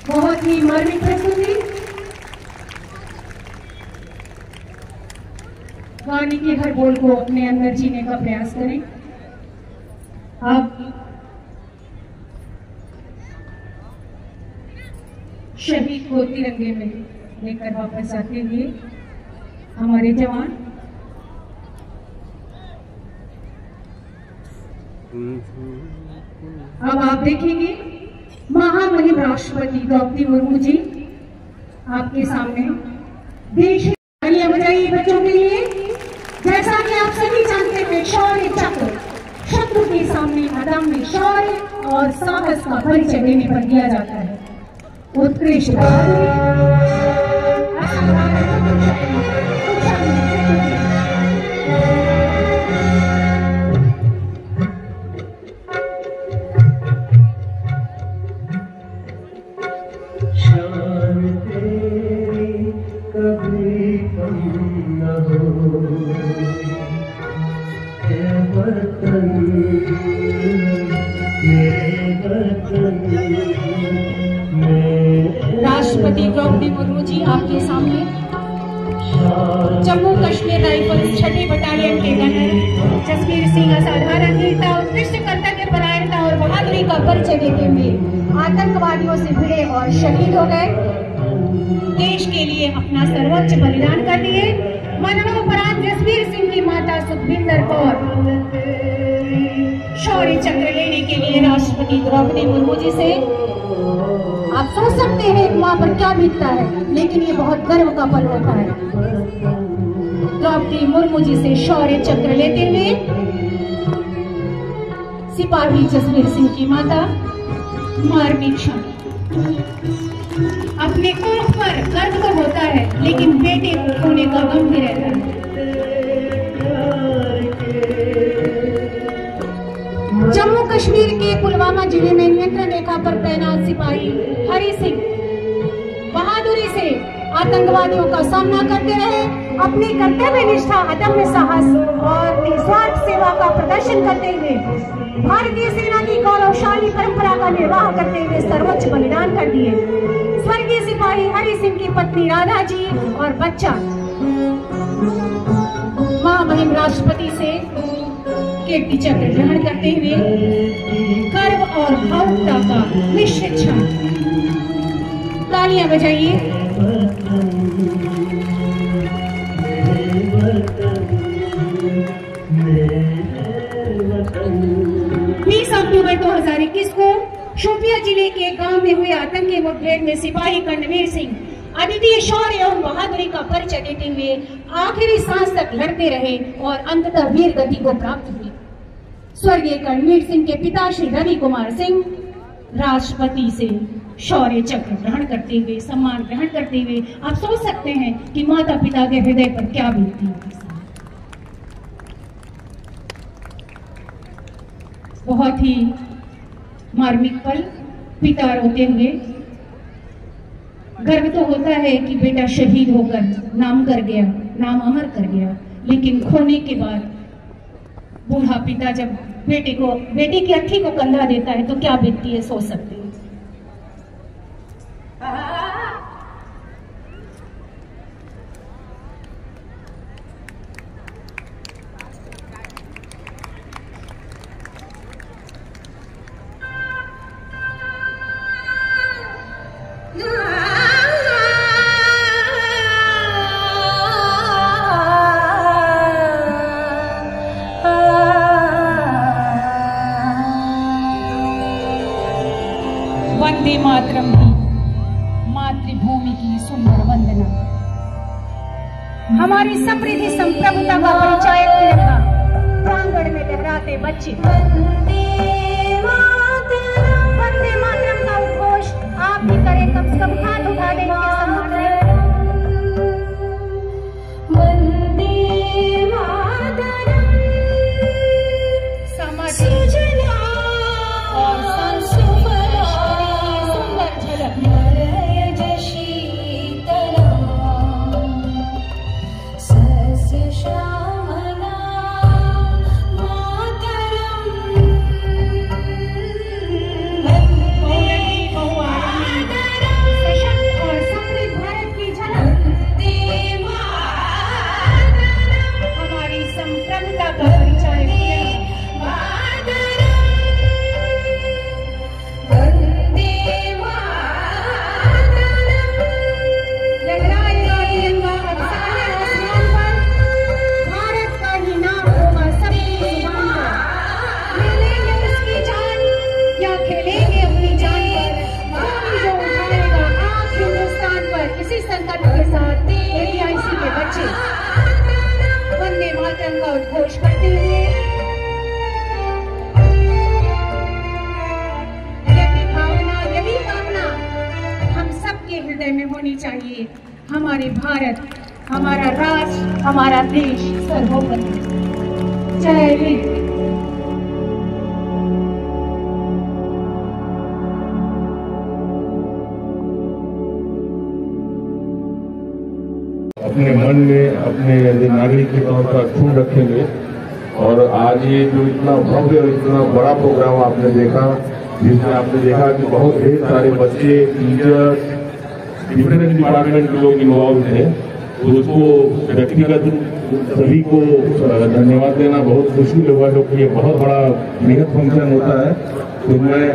बहुत ही मार्मिक प्रस्तुति। गाने के हर बोल को अपने अंदर जीने का प्रयास करें। अब शहीद को तिरंगे में लेकर वापस आते हुए हमारे जवान अब आप देखेंगे महामहिम राष्ट्रपति द्रौपदी मुर्मू जी आपके सामने देश तालियां बजाइए बच्चों के लिए। जैसा कि आप सभी जानते हैं, शौर्य चक्र शत्रु के सामने अदम्य शौर्य और साहस का परिचय देने पर दिया जाता है। उत्कृष्ट राष्ट्रपति द्रौपदी मुर्मू जी आपके सामने जम्मू कश्मीर राइफल्स 6ठी बटालियन के गनर जसवीर सिंह असाधारण वीरता, उत्कृष्ट कर्तव्य परायणता और बहादुरी का परिचय देते हुए आतंकवादियों से भिड़े और शहीद हो गए। देश के लिए अपना सर्वोच्च बलिदान कर दिए। मरणोपरांत जसवीर सिंह की माता सुखविंदर कौर शौर्य चक्र लेने के लिए राष्ट्रपति द्रौपदी मुर्मू जी से, आप सोच सकते हैं एक माँ पर क्या बीतता है, लेकिन ये बहुत गर्व का पल होता है। द्रौपदी मुर्मू जी से शौर्य चक्र लेते हुए सिपाही जसवीर सिंह की माता मार्मिक क्षण। अपने कोख पर गर्व तो होता है, लेकिन बेटे को खोने का गम भी रहता है। जम्मू कश्मीर के पुलवामा जिले में नियंत्रण रेखा पर तैनात सिपाही हरि सिंह बहादुरी से आतंकवादियों का सामना करते रहे। अपनी कर्तव्य निष्ठा, अदम्य साहस और निस्वार्थ सेवा का प्रदर्शन करते हुए भारतीय सेना की गौरवशाली परंपरा का निर्वाह करते हुए सर्वोच्च बलिदान कर दिए। स्वर्गीय सिपाही हरि सिंह की पत्नी राधा जी और बच्चा महामहिम राष्ट्रपति से के कीर्ति चक्र ग्रहण करते हुए गर्व और भावुकता का मिश्रित क्षण। तालियां बजाइए। 20 अक्टूबर 2021 को शोपिया जिले के एक गांव में हुए आतंकी मुठभेड़ में सिपाही कर्णवीर सिंह अद्वितीय शौर्य एवं बहादुरी का परिचय देते हुए आखिरी सांस तक लड़ते रहे और अंततः वीर गति को प्राप्त हुए। स्वर्गीय कर्णवीर सिंह के पिता श्री रवि कुमार सिंह राष्ट्रपति से शौर्य चक्र ग्रहण करते हुए, सम्मान ग्रहण करते हुए आप सोच सकते हैं कि माता पिता के हृदय पर क्या बीतती होगी। बहुत ही मार्मिक पल, पिता रोते हुए। गर्व तो होता है कि बेटा शहीद होकर नाम कर गया, नाम अमर कर गया, लेकिन खोने के बाद बूढ़ा पिता जब बेटे की अर्थी को कंधा देता है तो क्या बीतती है, सोच सकते हैं। वंदे मातरम भी मातृभूमि की सुंदर वंदना। हमारी समृद्धि संप्रभुता का परिचायक तिरंगा प्रांगण में लहराते बच्चे। वंदे मातरम का उद्घोष आप भी करें, कम से कम हाथ उठा दें इनके सम्मान में। वंदे मातरम सामाजिक और वंदे मातरम का उद्घोष करते हुए यही भावना, यही कामना हम सबके हृदय में होनी चाहिए। हमारे भारत, हमारा राष्ट्र, हमारा देश सर्वोपरि। जय हिंद। अपने मन में अपने नागरिक के तौर पर खून रखेंगे। और आज ये जो इतना भव्य और इतना बड़ा प्रोग्राम आपने देखा, जिसमें आपने देखा कि बहुत ढेर सारे बच्चे, टीचर्स, डिफरेंट डिपार्टमेंट के लोग इन्वॉल्व थे, तो उसको व्यक्तिगत सभी को धन्यवाद देना बहुत मुश्किल हुआ, क्योंकि ये बहुत बड़ा बृहद फंक्शन होता है। तो मैं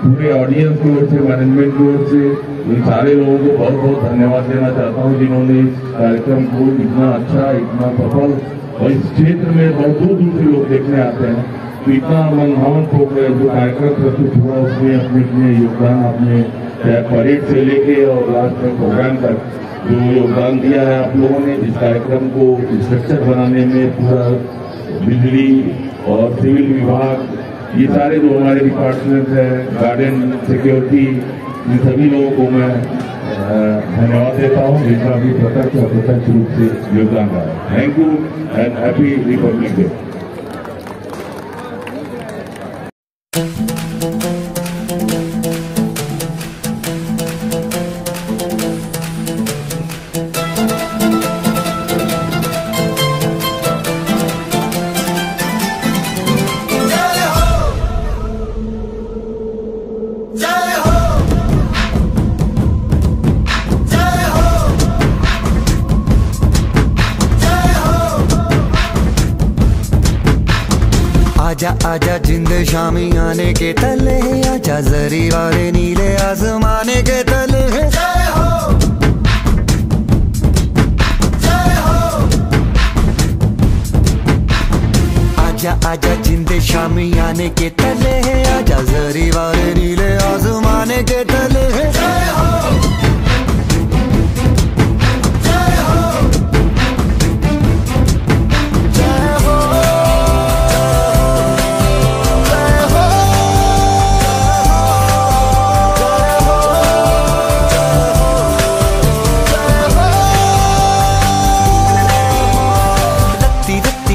पूरे ऑडियंस की ओर से, मैनेजमेंट की ओर से इन सारे लोगों को बहुत बहुत धन्यवाद देना चाहता हूँ, जिन्होंने इस कार्यक्रम को इतना अच्छा, इतना सफल, और इस क्षेत्र में बहुत दूर दूर से लोग देखने आते हैं। तो इतना मनभावन प्रोग्राम जो कार्यक्रम प्रस्तुत हुआ, उसमें अपने योगदान, अपने परेड से लेके और लास्ट में प्रोग्राम तक जो योगदान दिया है आप लोगों ने इस कार्यक्रम को स्ट्रक्चर बनाने में, पूरा बिजली और सिविल विभाग, ये सारे जो हमारे डिपार्टमेंट है, गार्डन, सिक्योरिटी, इन सभी लोगों को मैं धन्यवाद देता हूँ, जिनका भी प्रत्यक्ष और अप्रत्यक्ष रूप से योगदान रहा है। Thank you and happy Republic day. आजा आजा जिंद शामी आने के तले, आजा जरी वाले नीले आसमाने के तले। जय हो जय हो। आजा आजा जिंद शामी आने के तले, आजा जरी वाले नीले आसमाने के तले। जय हो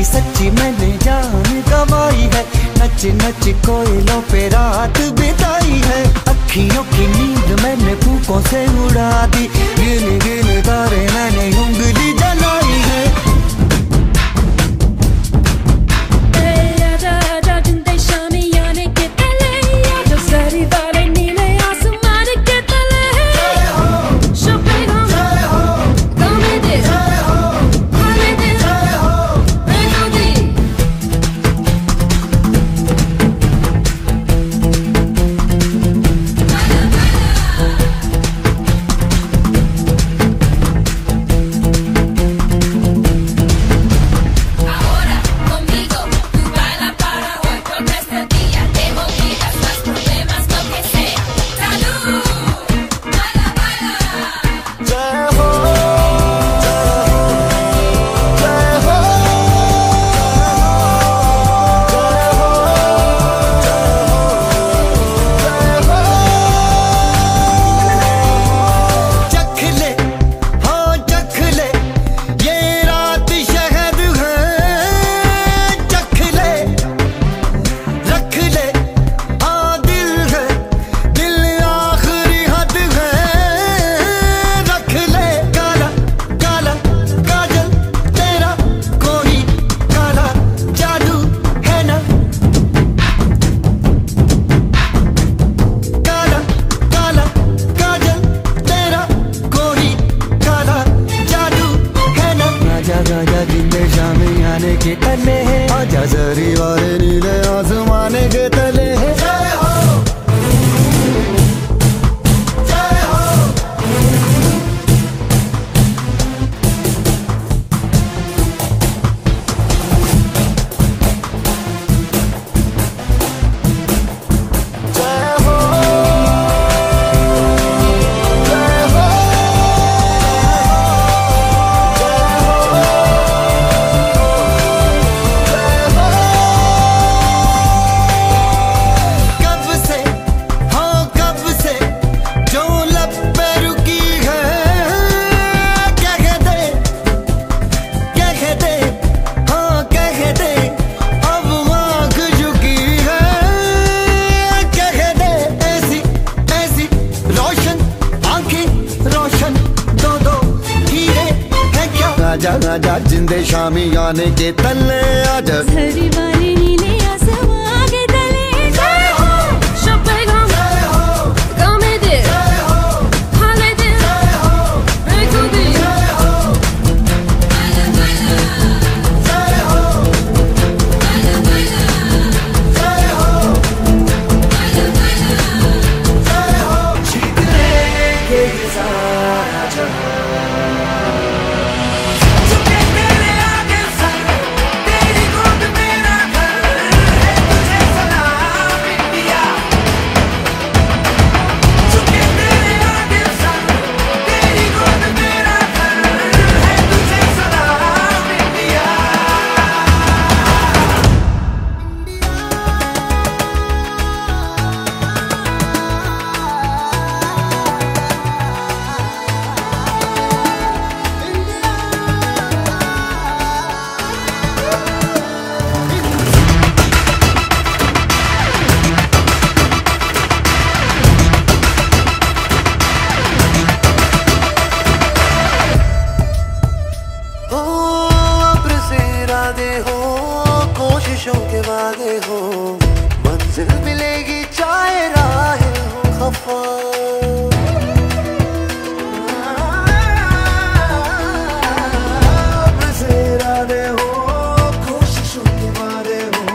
सच्ची मैंने जान गवाई है, नच नच कोयलों पे रात बिताई है। अखियों की नींद मैंने फूकों से उड़ा दी, गिन गिन तारे मैंने उंगली जलाई है। आजा आजा जिंदे शामी आने के तले, आजा सारी वाले नीले आसमान के तले। जय हो शोपेगा जय हो गाने दे जय हो खाने दे जय हो के तले, आजा जरी वाले नीले आसमाने के तले। जय हो जय हो। जय हो जय हो। आजा आजा जिंदे शामी आने के तले, आजा हरी वाली नीले आसमां के तले। जय हो शोपेगा जय हो गाने दे जय हो खाने दे जय हो रेखो दे जय हो बाला बाला जय हो बाला बाला जय हो बाला बाला जय हो। जीतने के सारा जहां के वादे हो, मंजिल मिलेगी चाहे राहें हो खफा। अब से इरादे हो, कोशिशों के वादे हो,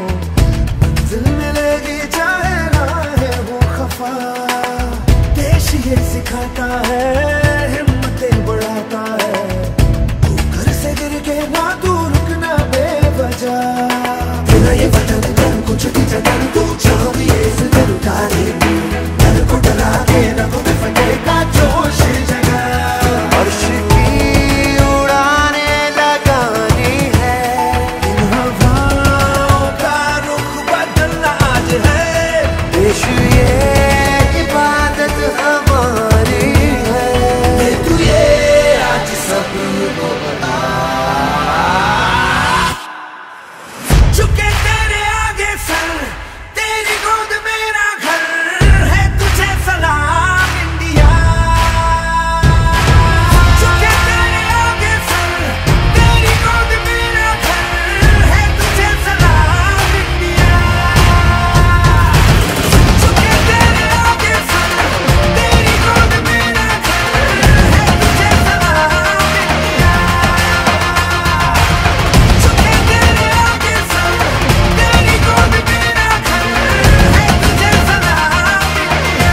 सिखाता है, हिम्मतें बढ़ाता है, तू घर से गिर के ना तू रुकना बेवजह, तेरा ये वतन कर कुछ भी जगन तू जहाँ भी ऐसे दिल उठा दे, डर को डरा के रखो में फटेगा जोश जगह, अर्श की उड़ाने लगानी है, इन हवाओं का रुख बदलना आज है, देश ये इबादत हमारी है, तू ये आज सबको बता, झुके तेरे आगे सर, तेरी गोद मेरा घर है, तुझे सलाम इंडिया, झुके तेरे आगे सर, तेरी गोद मेरा घर है, तुझे सलाम इंडिया, झुके तेरे आगे सर, तेरी गोद मेरा घर है, तुझे सलाम इंडिया, झुके तेरे आगे सर, तेरी गोद मेरा घर है, तुझे सलाम इंडिया।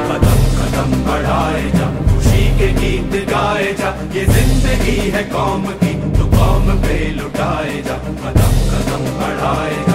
कदम कदम बढ़ाए जा, खुशी के गीत गाए जा, ये जिंदगी है कौम की, तू कौम पे लुटाए जा, कदम कदम बढ़ाए जा,